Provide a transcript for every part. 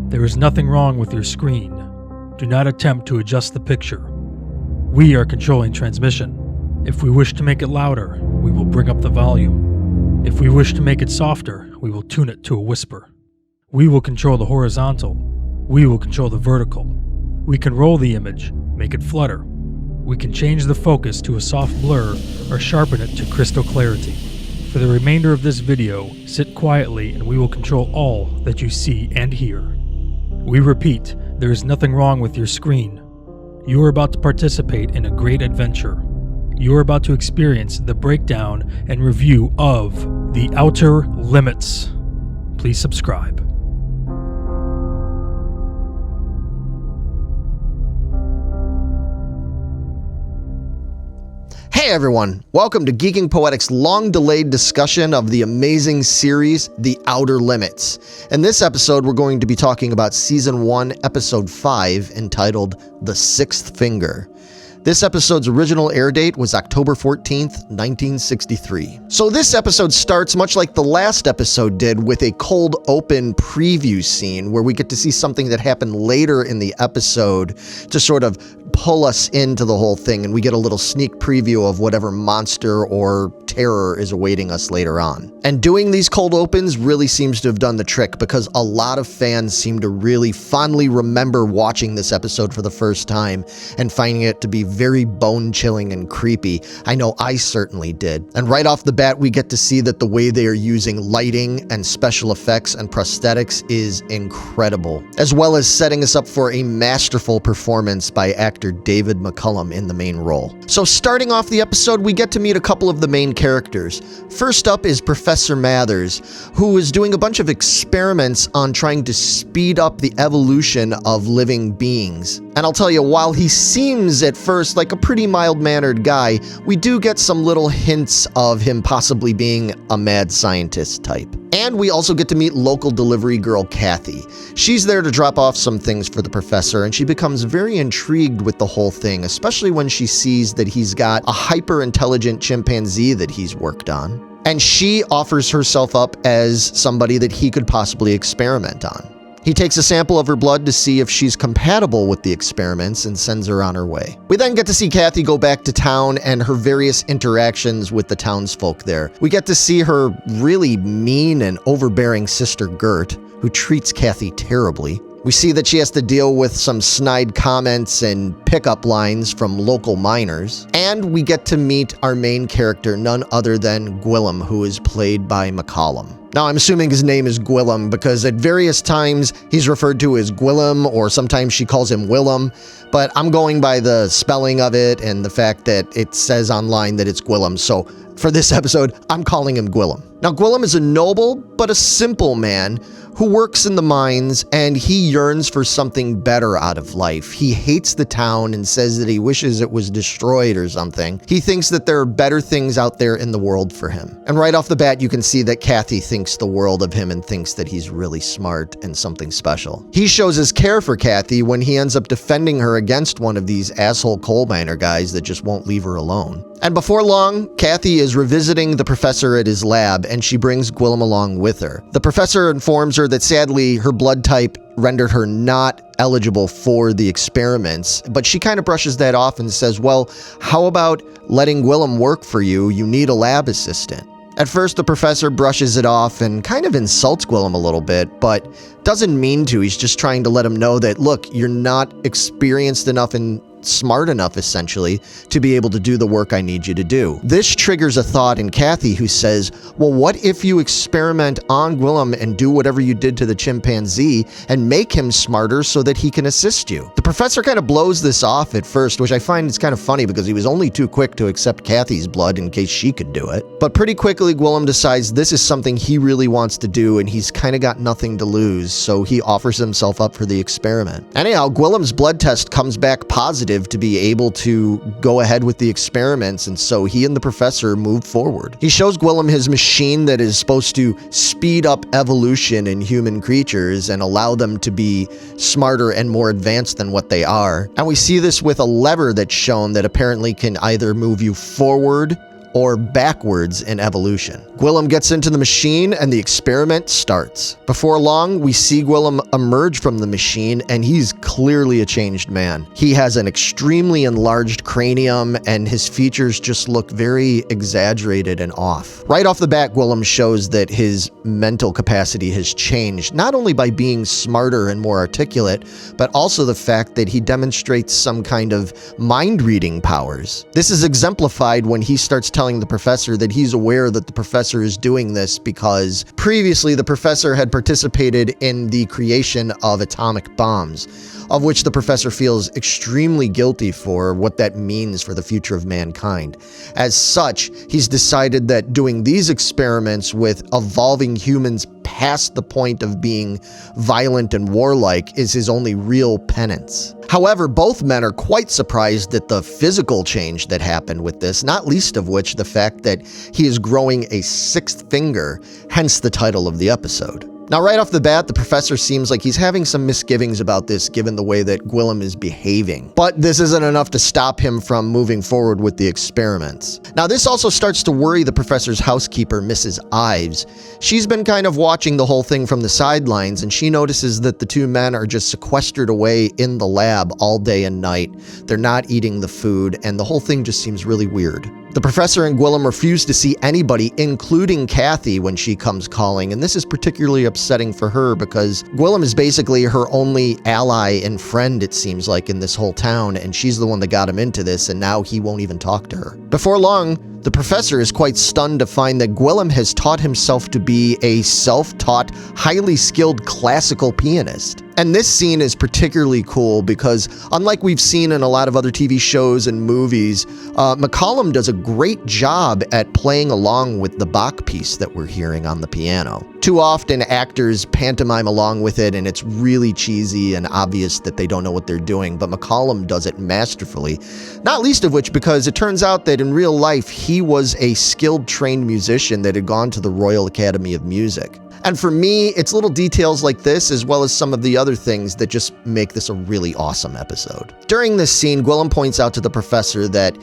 There is nothing wrong with your screen. Do not attempt to adjust the picture. We are controlling transmission. If we wish to make it louder, we will bring up the volume. If we wish to make it softer, we will tune it to a whisper. We will control the horizontal. We will control the vertical. We can roll the image, make it flutter. We can change the focus to a soft blur or sharpen it to crystal clarity. For the remainder of this video, sit quietly and we will control all that you see and hear. We repeat, there is nothing wrong with your screen. You are about to participate in a great adventure. You are about to experience the breakdown and review of The Outer Limits. Please subscribe. Hey everyone, welcome to Geeking Poetic's long-delayed discussion of the amazing series, The Outer Limits. In this episode, we're going to be talking about Season 1, Episode 5, entitled The Sixth Finger. This episode's original air date was October 14th, 1963. So this episode starts much like the last episode did, with a cold open preview scene where we get to see something that happened later in the episode to sort of pull us into the whole thing, and we get a little sneak preview of whatever monster or terror is awaiting us later on. And doing these cold opens really seems to have done the trick, because a lot of fans seem to really fondly remember watching this episode for the first time and finding it to be very bone-chilling and creepy. I know I certainly did. And right off the bat, we get to see that the way they are using lighting and special effects and prosthetics is incredible, as well as setting us up for a masterful performance by actor David McCullum in the main role. So starting off the episode, we get to meet a couple of the main characters. First up is Professor Mathers, who is doing a bunch of experiments on trying to speed up the evolution of living beings. And I'll tell you, while he seems at first like a pretty mild-mannered guy, we do get some little hints of him possibly being a mad scientist type. And we also get to meet local delivery girl Kathy. She's there to drop off some things for the professor, and she becomes very intrigued with the whole thing, especially when she sees that he's got a hyper-intelligent chimpanzee that he's worked on. And she offers herself up as somebody that he could possibly experiment on. He takes a sample of her blood to see if she's compatible with the experiments and sends her on her way. We then get to see Kathy go back to town and her various interactions with the townsfolk there. We get to see her really mean and overbearing sister Gert, who treats Kathy terribly. We see that she has to deal with some snide comments and pickup lines from local miners. And we get to meet our main character, none other than Gwillem, who is played by McCollum. Now, I'm assuming his name is Gwillem because at various times he's referred to as Gwillem, or sometimes she calls him Willem, but I'm going by the spelling of it and the fact that it says online that it's Gwillem. So for this episode, I'm calling him Gwillem. Now, Gwillem is a noble but a simple man who works in the mines, and he yearns for something better out of life. He hates the town and says that he wishes it was destroyed or something. He thinks that there are better things out there in the world for him. And right off the bat, you can see that Kathy thinks the world of him and thinks that he's really smart and something special. He shows his care for Kathy when he ends up defending her against one of these asshole coal miner guys that just won't leave her alone. And before long, Kathy is revisiting the professor at his lab, and she brings Gwillem along with her. The professor informs her that sadly her blood type rendered her not eligible for the experiments, but she kind of brushes that off and says, well, how about letting Gwillem work for you? You need a lab assistant. At first, the professor brushes it off and kind of insults Gwillem a little bit, but doesn't mean to. He's just trying to let him know that, look, you're not experienced enough and smart enough, essentially, to be able to do the work I need you to do. This triggers a thought in Kathy, who says, well, what if you experiment on Gwillem and do whatever you did to the chimpanzee and make him smarter so that he can assist you? The professor kind of blows this off at first, which I find is kind of funny because he was only too quick to accept Kathy's blood in case she could do it. But pretty quickly, Gwillem decides this is something he really wants to do, and he's kind of got nothing to lose, so he offers himself up for the experiment. Anyhow, Gwillem's blood test comes back positive to be able to go ahead with the experiments, and so he and the professor move forward. He shows Gwillem his machine that is supposed to speed up evolution in human creatures and allow them to be smarter and more advanced than what they are. And we see this with a lever that's shown that apparently can either move you forward or backwards in evolution. Gwillem gets into the machine and the experiment starts. Before long, we see Gwillem emerge from the machine and he's clearly a changed man. He has an extremely enlarged cranium and his features just look very exaggerated and off. Right off the bat, Gwillem shows that his mental capacity has changed, not only by being smarter and more articulate, but also the fact that he demonstrates some kind of mind-reading powers. This is exemplified when he starts telling the professor that he's aware that the professor is doing this because previously the professor had participated in the creation of atomic bombs, of which the professor feels extremely guilty for what that means for the future of mankind. As such, he's decided that doing these experiments with evolving humans past the point of being violent and warlike is his only real penance. However, both men are quite surprised at the physical change that happened with this, not least of which the fact that he is growing a sixth finger, hence the title of the episode. Now, right off the bat, the professor seems like he's having some misgivings about this given the way that Gwillem is behaving. But this isn't enough to stop him from moving forward with the experiments. Now, this also starts to worry the professor's housekeeper, Mrs. Ives. She's been kind of watching the whole thing from the sidelines, and she notices that the two men are just sequestered away in the lab all day and night. They're not eating the food, and the whole thing just seems really weird. The professor and Gwillem refuse to see anybody, including Kathy, when she comes calling, and this is particularly upsetting for her because Gwillem is basically her only ally and friend, it seems like, in this whole town, and she's the one that got him into this, and now he won't even talk to her. Before long, the professor is quite stunned to find that Gwillem has taught himself to be a self-taught, highly skilled classical pianist. And this scene is particularly cool because, unlike we've seen in a lot of other TV shows and movies, McCollum does a great job at playing along with the Bach piece that we're hearing on the piano. Too often, actors pantomime along with it, and it's really cheesy and obvious that they don't know what they're doing, but McCollum does it masterfully, not least of which because it turns out that in real life, he was a skilled, trained musician that had gone to the Royal Academy of Music. And for me, it's little details like this, as well as some of the other things that just make this a really awesome episode. During this scene, Gwillem points out to the professor that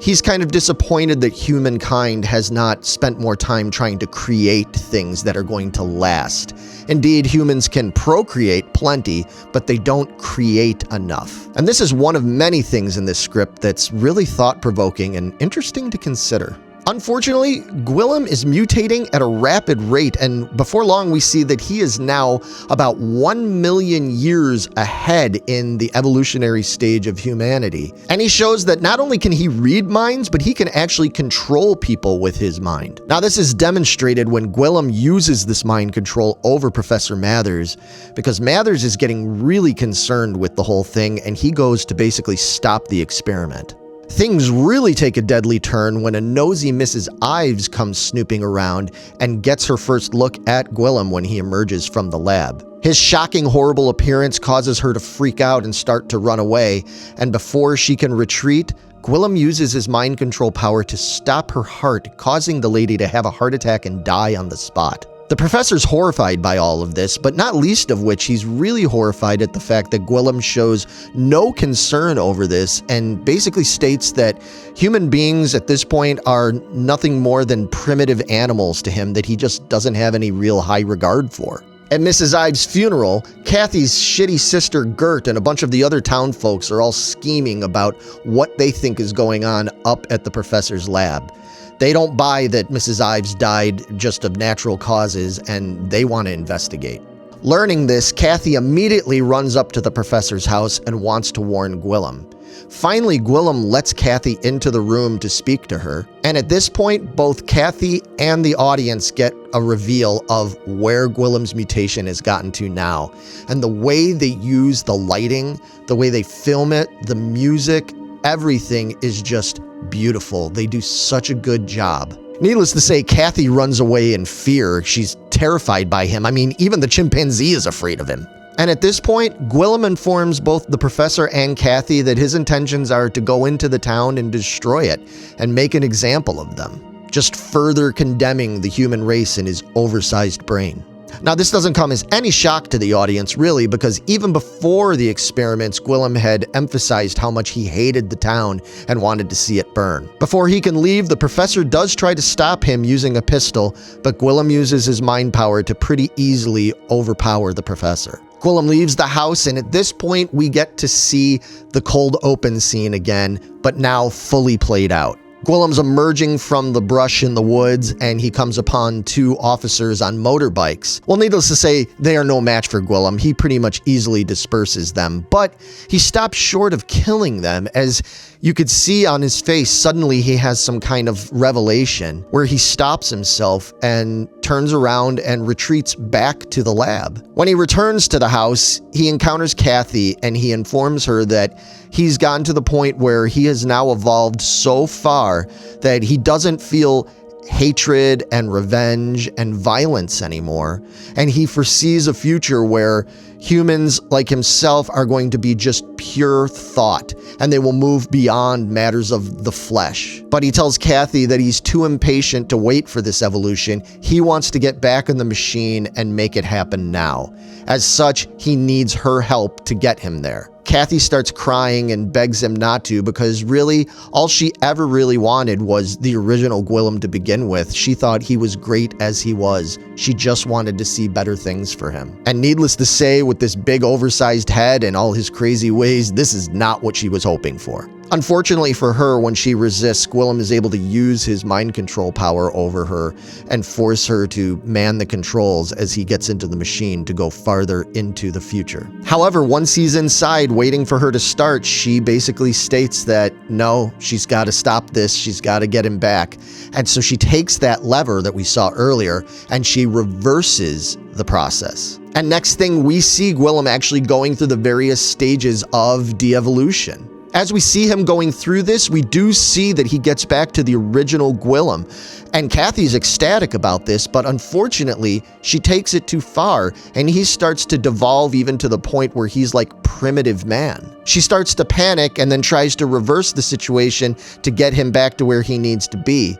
he's kind of disappointed that humankind has not spent more time trying to create things that are going to last. Indeed, humans can procreate plenty, but they don't create enough. And this is one of many things in this script that's really thought-provoking and interesting to consider. Unfortunately, Gwillem is mutating at a rapid rate, and before long we see that he is now about 1 million years ahead in the evolutionary stage of humanity. And he shows that not only can he read minds, but he can actually control people with his mind. Now, this is demonstrated when Gwillem uses this mind control over Professor Mathers, because Mathers is getting really concerned with the whole thing, and he goes to basically stop the experiment. Things really take a deadly turn when a nosy Mrs. Ives comes snooping around and gets her first look at Gwillem when he emerges from the lab. His shocking, horrible appearance causes her to freak out and start to run away, and before she can retreat, Gwillem uses his mind control power to stop her heart, causing the lady to have a heart attack and die on the spot. The professor's horrified by all of this, but not least of which he's really horrified at the fact that Gwillem shows no concern over this and basically states that human beings at this point are nothing more than primitive animals to him that he just doesn't have any real high regard for. At Mrs. Ives' funeral, Kathy's shitty sister Gert and a bunch of the other town folks are all scheming about what they think is going on up at the professor's lab. They don't buy that Mrs. Ives died just of natural causes, and they want to investigate. Learning this, Kathy immediately runs up to the professor's house and wants to warn Gwillem. Finally, Gwillem lets Kathy into the room to speak to her, and at this point, both Kathy and the audience get a reveal of where Gwillem's mutation has gotten to now. And the way they use the lighting, the way they film it, the music, everything is just beautiful. They do such a good job. Needless to say, Kathy runs away in fear. She's terrified by him. I mean, even the chimpanzee is afraid of him. And at this point, Gwillem informs both the professor and Kathy that his intentions are to go into the town and destroy it and make an example of them, just further condemning the human race and his oversized brain. Now, this doesn't come as any shock to the audience, really, because even before the experiments, Gwillem had emphasized how much he hated the town and wanted to see it burn. Before he can leave, the professor does try to stop him using a pistol, but Gwillem uses his mind power to pretty easily overpower the professor. Gwillem leaves the house, and at this point, we get to see the cold open scene again, but now fully played out. Gwillem's emerging from the brush in the woods, and he comes upon two officers on motorbikes. Well, needless to say, they are no match for Gwillem. He pretty much easily disperses them, but he stops short of killing them. As you could see on his face, suddenly he has some kind of revelation where he stops himself and turns around and retreats back to the lab. When he returns to the house, he encounters Kathy, and he informs her that he's gotten to the point where he has now evolved so far that he doesn't feel hatred and revenge and violence anymore. And he foresees a future where humans like himself are going to be just pure thought, and they will move beyond matters of the flesh. But he tells Kathy that he's too impatient to wait for this evolution. He wants to get back in the machine and make it happen now. As such, he needs her help to get him there. Kathy starts crying and begs him not to, because really, all she ever really wanted was the original Gwillem to begin with. She thought he was great as he was. She just wanted to see better things for him. And needless to say, with this big oversized head and all his crazy ways, this is not what she was hoping for. Unfortunately for her, when she resists, Gwillem is able to use his mind control power over her and force her to man the controls as he gets into the machine to go farther into the future. However, once he's inside waiting for her to start, she basically states that no, she's got to stop this, she's got to get him back. And so she takes that lever that we saw earlier and she reverses the process. And next thing, we see Gwillem actually going through the various stages of de-evolution. As we see him going through this, we do see that he gets back to the original Gwillem. And Kathy's ecstatic about this, but unfortunately, she takes it too far, and he starts to devolve even to the point where he's like primitive man. She starts to panic and then tries to reverse the situation to get him back to where he needs to be.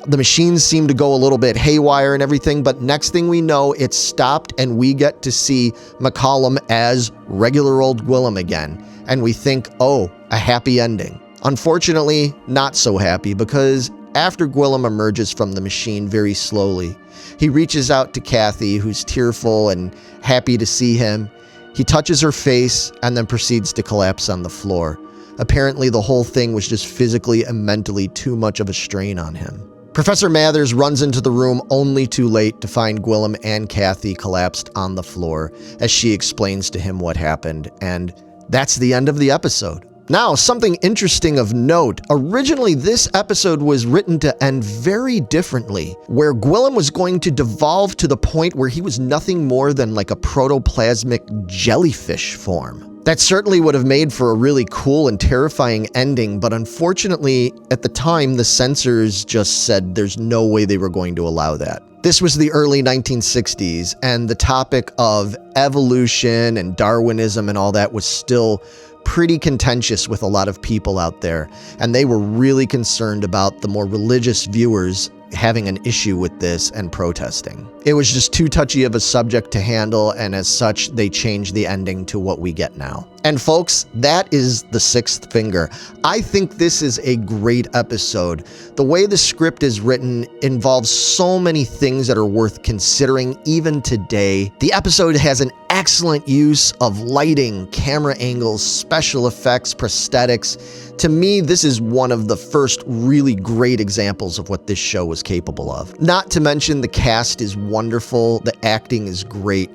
The machines seem to go a little bit haywire and everything, but next thing we know, it's stopped and we get to see McCollum as regular old Gwillem again. And we think, oh, a happy ending. Unfortunately, not so happy, because after Gwillem emerges from the machine very slowly, he reaches out to Kathy, who's tearful and happy to see him. He touches her face and then proceeds to collapse on the floor. Apparently, the whole thing was just physically and mentally too much of a strain on him. Professor Mathers runs into the room only too late to find Gwillem and Kathy collapsed on the floor as she explains to him what happened, and that's the end of the episode. Now, something interesting of note. Originally, this episode was written to end very differently, where Gwillem was going to devolve to the point where he was nothing more than like a protoplasmic jellyfish form. That certainly would have made for a really cool and terrifying ending, but unfortunately, at the time, the censors just said there's no way they were going to allow that. This was the early 1960s, and the topic of evolution and Darwinism and all that was still pretty contentious with a lot of people out there, and they were really concerned about the more religious viewers having an issue with this and protesting. It was just too touchy of a subject to handle, and as such, they changed the ending to what we get now. And folks, that is The Sixth Finger. I think this is a great episode. The way the script is written involves so many things that are worth considering even today. The episode has an excellent use of lighting, camera angles, special effects, prosthetics. To me, this is one of the first really great examples of what this show was capable of. Not to mention the cast is wonderful, the acting is great.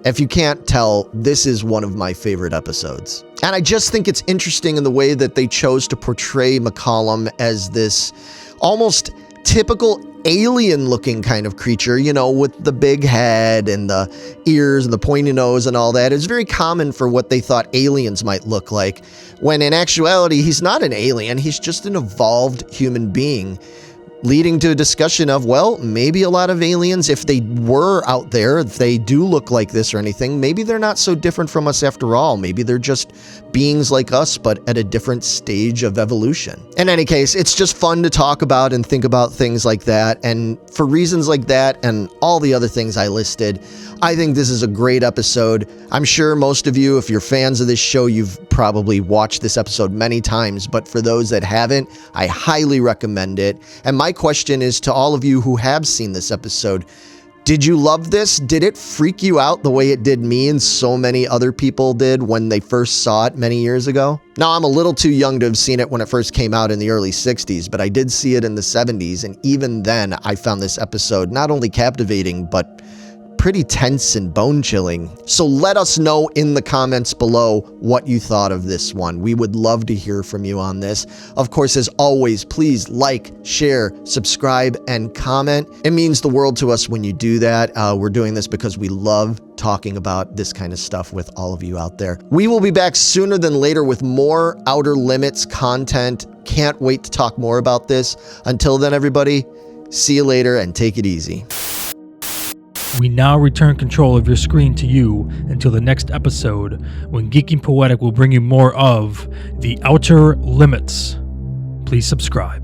If you can't tell, this is one of my favorite episodes. And I just think it's interesting in the way that they chose to portray McCollum as this almost typical alien-looking kind of creature, you know, with the big head and the ears and the pointy nose and all that. It's very common for what they thought aliens might look like, when in actuality, he's not an alien. He's just an evolved human being leading to a discussion of, well, maybe a lot of aliens, if they were out there, if they do look like this or anything, maybe they're not so different from us after all. Maybe they're just beings like us, but at a different stage of evolution. In any case, it's just fun to talk about and think about things like that. And for reasons like that and all the other things I listed, I think this is a great episode. I'm sure most of you, if you're fans of this show, you've probably watched this episode many times, but for those that haven't, I highly recommend it. And my question is to all of you who have seen this episode, did you love this? Did it freak you out the way it did me and so many other people did when they first saw it many years ago? Now, I'm a little too young to have seen it when it first came out in the early 60s, but I did see it in the 70s, and even then, I found this episode not only captivating, but pretty tense and bone-chilling. So let us know in the comments below what you thought of this one. We would love to hear from you on this. Of course, as always, please like, share, subscribe, and comment. It means the world to us when you do that. We're doing this because we love talking about this kind of stuff with all of you out there. We will be back sooner than later with more Outer Limits content. Can't wait to talk more about this. Until then, everybody, see you later and take it easy. We now return control of your screen to you until the next episode, when Geeking Poetic will bring you more of The Outer Limits. Please subscribe.